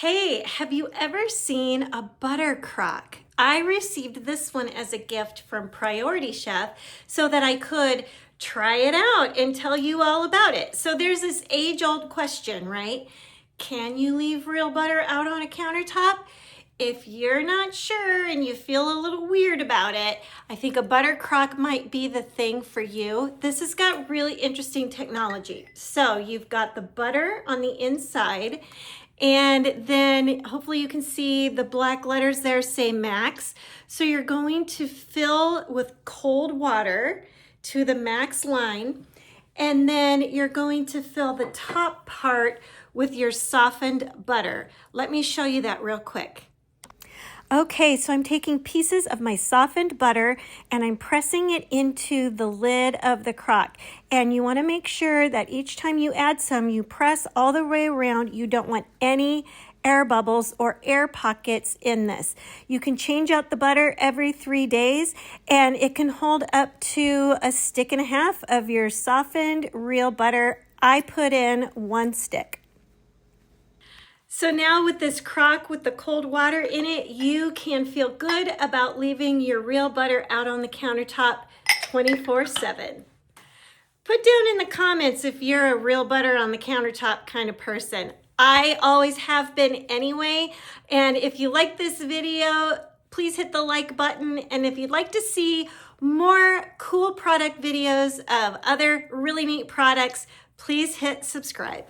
Hey, have you ever seen a butter crock? I received this one as a gift from PriorityChef so that I could try it out and tell you all about it. So there's this age-old question, right? Can you leave real butter out on a countertop? If you're not sure and you feel a little weird about it, I think a butter crock might be the thing for you. This has got really interesting technology. So you've got the butter on the inside, and then hopefully you can see the black letters there say max. So you're going to fill with cold water to the max line, and then you're going to fill the top part with your softened butter. Let me show you that real quick. Okay, so I'm taking pieces of my softened butter and I'm pressing it into the lid of the crock. And you want to make sure that each time you add some, you press all the way around. You don't want any air bubbles or air pockets in this. You can change out the butter every 3 days and it can hold up to 1.5 sticks of your softened real butter. I put in 1 stick. So now with this crock with the cold water in it, you can feel good about leaving your real butter out on the countertop 24/7. Put down in the comments if you're a real butter on the countertop kind of person. I always have been anyway. And if you like this video, please hit the like button. And if you'd like to see more cool product videos of other really neat products, please hit subscribe.